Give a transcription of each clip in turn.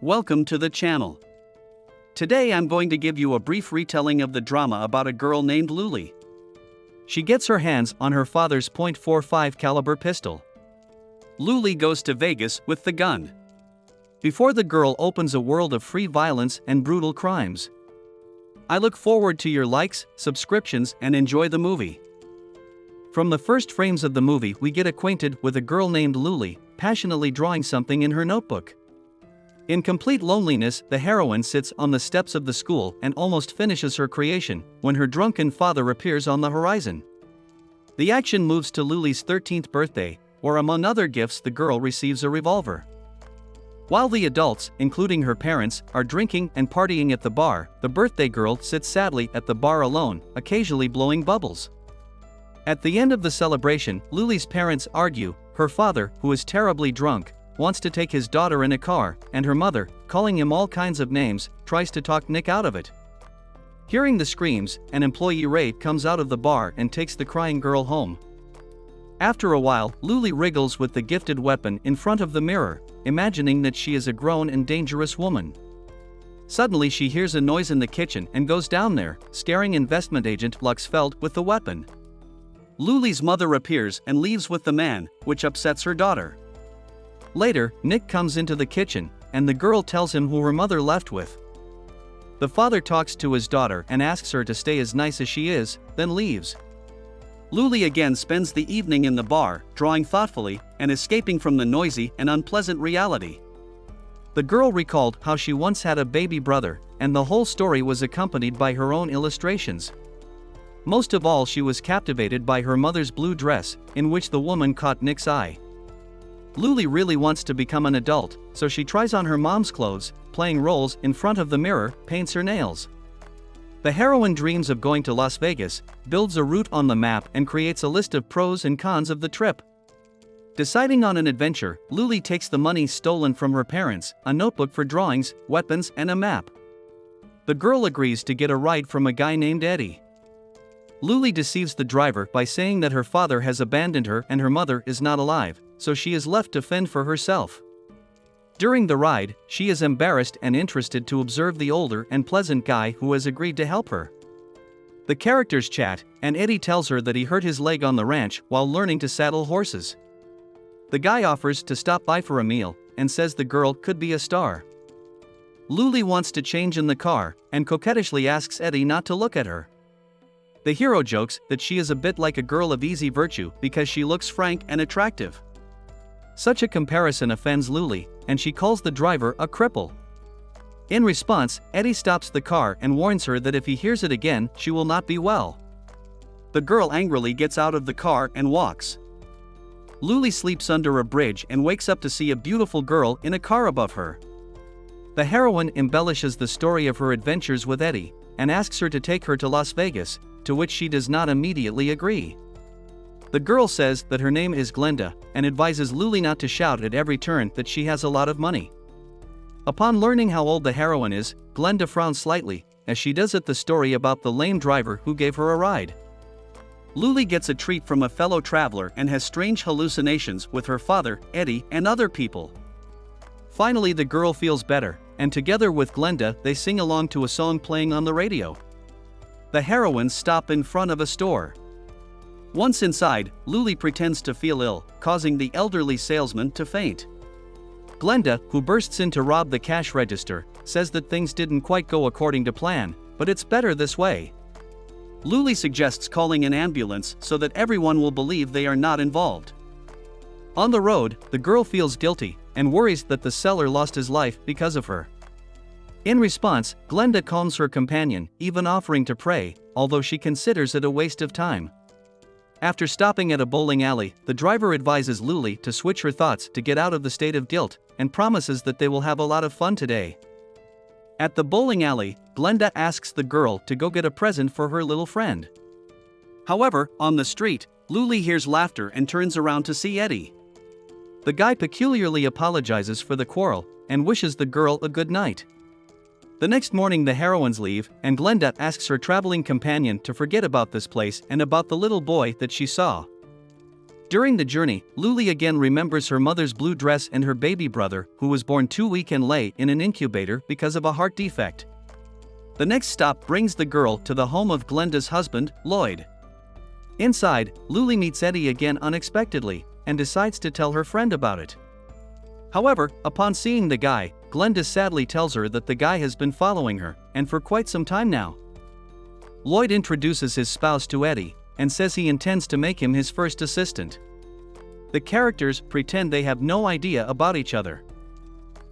Welcome to the channel. Today I'm going to give you a brief retelling of the drama about a girl named Luli. She gets her hands on her father's .45 caliber pistol. Luli goes to Vegas with the gun. Before the girl opens a world of free violence and brutal crimes. I look forward to your likes, subscriptions, and enjoy the movie. From the first frames of the movie we get acquainted with a girl named Luli, passionately drawing something in her notebook. In complete loneliness, the heroine sits on the steps of the school and almost finishes her creation, when her drunken father appears on the horizon. The action moves to Luli's 13th birthday, where among other gifts the girl receives a revolver. While the adults, including her parents, are drinking and partying at the bar, the birthday girl sits sadly at the bar alone, occasionally blowing bubbles. At the end of the celebration, Luli's parents argue. Her father, who is terribly drunk, wants to take his daughter in a car, and her mother, calling him all kinds of names, tries to talk Nick out of it. Hearing the screams, an employee Ray comes out of the bar and takes the crying girl home. After a while, Luli wriggles with the gifted weapon in front of the mirror, imagining that she is a grown and dangerous woman. Suddenly she hears a noise in the kitchen and goes down there, scaring investment agent Luxfeld with the weapon. Luli's mother appears and leaves with the man, which upsets her daughter. Later, Nick comes into the kitchen, and the girl tells him who her mother left with. The father talks to his daughter and asks her to stay as nice as she is, then leaves. Luli again spends the evening in the bar, drawing thoughtfully, and escaping from the noisy and unpleasant reality. The girl recalled how she once had a baby brother, and the whole story was accompanied by her own illustrations. Most of all, she was captivated by her mother's blue dress, in which the woman caught Nick's eye. Luli really wants to become an adult, so she tries on her mom's clothes, playing roles in front of the mirror, paints her nails. The heroine dreams of going to Las Vegas, builds a route on the map and creates a list of pros and cons of the trip. Deciding on an adventure, Luli takes the money stolen from her parents, a notebook for drawings, weapons, and a map. The girl agrees to get a ride from a guy named Eddie. Luli deceives the driver by saying that her father has abandoned her and her mother is not alive, so she is left to fend for herself. During the ride, she is embarrassed and interested to observe the older and pleasant guy who has agreed to help her. The characters chat, and Eddie tells her that he hurt his leg on the ranch while learning to saddle horses. The guy offers to stop by for a meal, and says the girl could be a star. Luli wants to change in the car, and coquettishly asks Eddie not to look at her. The hero jokes that she is a bit like a girl of easy virtue because she looks frank and attractive. Such a comparison offends Luli, and she calls the driver a cripple. In response, Eddie stops the car and warns her that if he hears it again, she will not be well. The girl angrily gets out of the car and walks. Luli sleeps under a bridge and wakes up to see a beautiful girl in a car above her. The heroine embellishes the story of her adventures with Eddie, and asks her to take her to Las Vegas, to which she does not immediately agree. The girl says that her name is Glenda, and advises Luli not to shout at every turn that she has a lot of money. Upon learning how old the heroine is, Glenda frowns slightly, as she does at the story about the lame driver who gave her a ride. Luli gets a treat from a fellow traveler and has strange hallucinations with her father, Eddie, and other people. Finally the girl feels better, and together with Glenda they sing along to a song playing on the radio. The heroines stop in front of a store. Once inside, Luli pretends to feel ill, causing the elderly salesman to faint. Glenda, who bursts in to rob the cash register, says that things didn't quite go according to plan, but it's better this way. Luli suggests calling an ambulance so that everyone will believe they are not involved. On the road, the girl feels guilty, and worries that the seller lost his life because of her. In response, Glenda calms her companion, even offering to pray, although she considers it a waste of time. After stopping at a bowling alley, the driver advises Luli to switch her thoughts to get out of the state of guilt, and promises that they will have a lot of fun today. At the bowling alley, Glenda asks the girl to go get a present for her little friend. However, on the street, Luli hears laughter and turns around to see Eddie. The guy peculiarly apologizes for the quarrel, and wishes the girl a good night. The next morning the heroines leave, and Glenda asks her traveling companion to forget about this place and about the little boy that she saw. During the journey, Luli again remembers her mother's blue dress and her baby brother, who was born 2 weeks late in an incubator because of a heart defect. The next stop brings the girl to the home of Glenda's husband, Lloyd. Inside, Luli meets Eddie again unexpectedly, and decides to tell her friend about it. However, upon seeing the guy, Glenda sadly tells her that the guy has been following her, and for quite some time now. Lloyd introduces his spouse to Eddie, and says he intends to make him his first assistant. The characters pretend they have no idea about each other.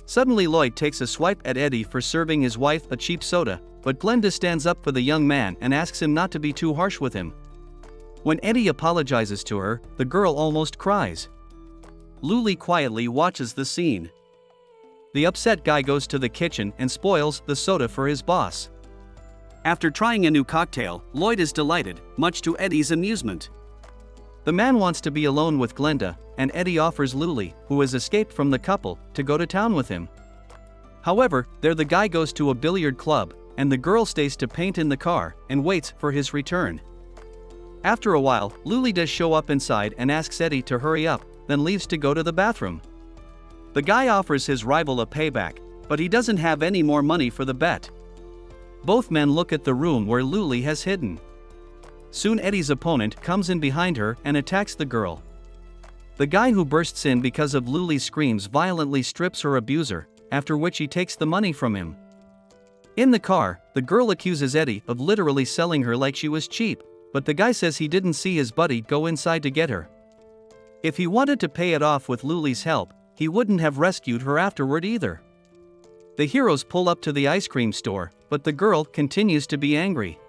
Suddenly Lloyd takes a swipe at Eddie for serving his wife a cheap soda, but Glenda stands up for the young man and asks him not to be too harsh with him. When Eddie apologizes to her, the girl almost cries. Luli quietly watches the scene. The upset guy goes to the kitchen and spoils the soda for his boss. After trying a new cocktail, Lloyd is delighted, much to Eddie's amusement. The man wants to be alone with Glenda, and Eddie offers Luli, who has escaped from the couple, to go to town with him. However, there the guy goes to a billiard club, and the girl stays to paint in the car and waits for his return. After a while, Luli does show up inside and asks Eddie to hurry up, then leaves to go to the bathroom. The guy offers his rival a payback, but he doesn't have any more money for the bet. Both men look at the room where Luli has hidden. Soon Eddie's opponent comes in behind her and attacks the girl. The guy who bursts in because of Luli's screams violently strips her abuser, after which he takes the money from him. In the car, the girl accuses Eddie of literally selling her like she was cheap, but the guy says he didn't see his buddy go inside to get her. If he wanted to pay it off with Luli's help, he wouldn't have rescued her afterward either. The heroes pull up to the ice cream store, but the girl continues to be angry.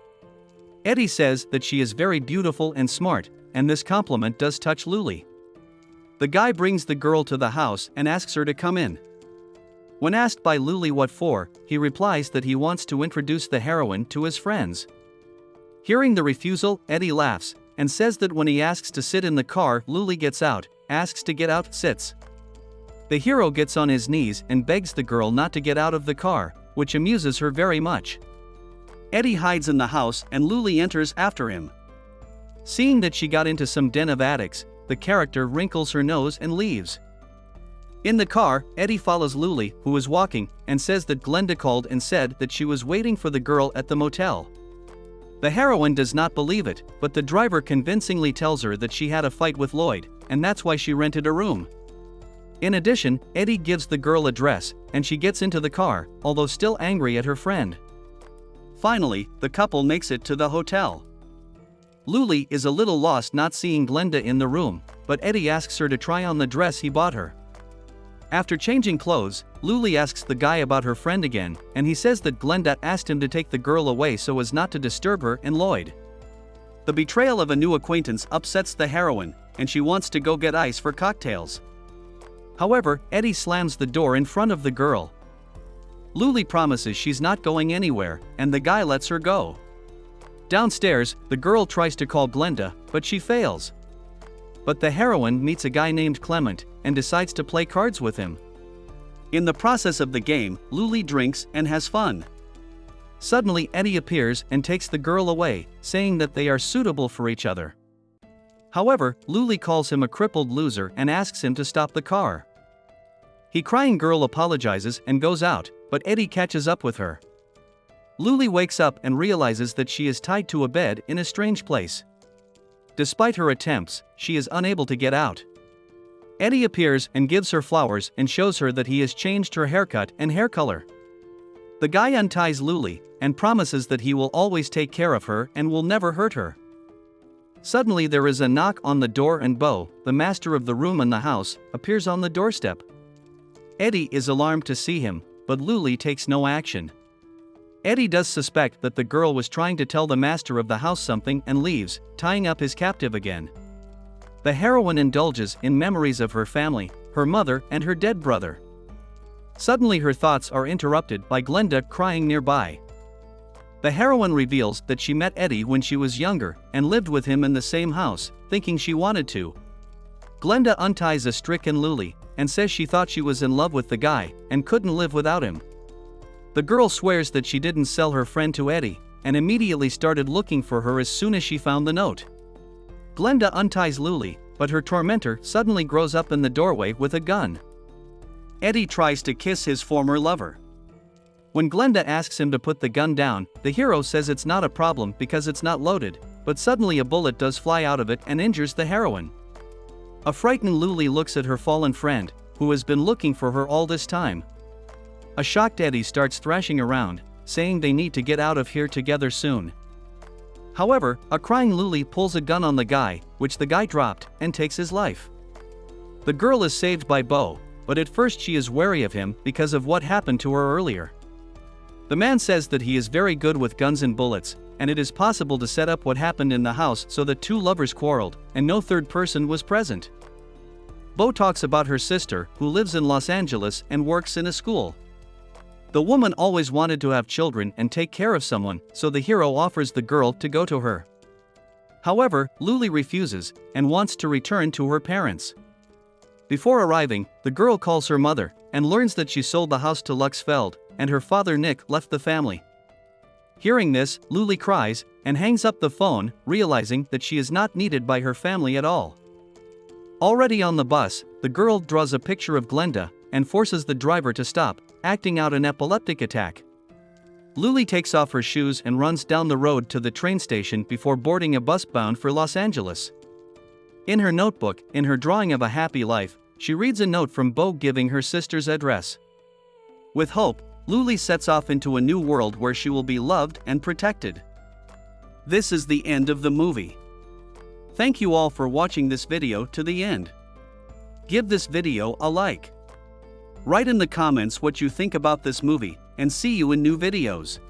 Eddie says that she is very beautiful and smart, and this compliment does touch Luli. The guy brings the girl to the house and asks her to come in. When asked by Luli what for, he replies that he wants to introduce the heroine to his friends. Hearing the refusal, Eddie laughs, and says that when he asks to sit in the car, Luli gets out, asks to get out, sits. The hero gets on his knees and begs the girl not to get out of the car, which amuses her very much. Eddie hides in the house and Luli enters after him. Seeing that she got into some den of addicts, the character wrinkles her nose and leaves. In the car, Eddie follows Luli, who is walking, and says that Glenda called and said that she was waiting for the girl at the motel. The heroine does not believe it, but the driver convincingly tells her that she had a fight with Lloyd, and that's why she rented a room. In addition, Eddie gives the girl a dress, and she gets into the car, although still angry at her friend. Finally, the couple makes it to the hotel. Luli is a little lost not seeing Glenda in the room, but Eddie asks her to try on the dress he bought her. After changing clothes, Luli asks the guy about her friend again, and he says that Glenda asked him to take the girl away so as not to disturb her and Lloyd. The betrayal of a new acquaintance upsets the heroine, and she wants to go get ice for cocktails. However, Eddie slams the door in front of the girl. Luli promises she's not going anywhere, and the guy lets her go. Downstairs, the girl tries to call Glenda, but she fails. But the heroine meets a guy named Clement, and decides to play cards with him. In the process of the game, Luli drinks and has fun. Suddenly Eddie appears and takes the girl away, saying that they are suitable for each other. However, Luli calls him a crippled loser and asks him to stop the car. The crying girl apologizes and goes out, but Eddie catches up with her. Luli wakes up and realizes that she is tied to a bed in a strange place. Despite her attempts, she is unable to get out. Eddie appears and gives her flowers and shows her that he has changed her haircut and hair color. The guy unties Luli and promises that he will always take care of her and will never hurt her. Suddenly there is a knock on the door and Bo, the master of the room in the house, appears on the doorstep. Eddie is alarmed to see him, but Luli takes no action. Eddie does suspect that the girl was trying to tell the master of the house something and leaves, tying up his captive again. The heroine indulges in memories of her family, her mother and her dead brother. Suddenly her thoughts are interrupted by Glenda crying nearby. The heroine reveals that she met Eddie when she was younger and lived with him in the same house, thinking she wanted to. Glenda unties a stricken Luli and says she thought she was in love with the guy and couldn't live without him. The girl swears that she didn't sell her friend to Eddie and immediately started looking for her as soon as she found the note. Glenda unties Luli but her tormentor suddenly grows up in the doorway with a gun. Eddie tries to kiss his former lover. When Glenda asks him to put the gun down, the hero says it's not a problem because it's not loaded, but suddenly a bullet does fly out of it and injures the heroine. A frightened Luli looks at her fallen friend, who has been looking for her all this time. A shocked Eddie starts thrashing around, saying they need to get out of here together soon. However, a crying Luli pulls a gun on the guy, which the guy dropped, and takes his life. The girl is saved by Bo, but at first she is wary of him because of what happened to her earlier. The man says that he is very good with guns and bullets, and it is possible to set up what happened in the house so that two lovers quarreled, and no third person was present. Bo talks about her sister, who lives in Los Angeles and works in a school. The woman always wanted to have children and take care of someone, so the hero offers the girl to go to her. However, Luli refuses, and wants to return to her parents. Before arriving, the girl calls her mother, and learns that she sold the house to Luxfeld, and her father Nick left the family. Hearing this, Luli cries, and hangs up the phone, realizing that she is not needed by her family at all. Already on the bus, the girl draws a picture of Glenda, and forces the driver to stop, acting out an epileptic attack. Luli takes off her shoes and runs down the road to the train station before boarding a bus bound for Los Angeles. In her notebook, in her drawing of a happy life, she reads a note from Bo giving her sister's address. With hope, Luli sets off into a new world where she will be loved and protected. This is the end of the movie. Thank you all for watching this video to the end. Give this video a like. Write in the comments what you think about this movie, and see you in new videos.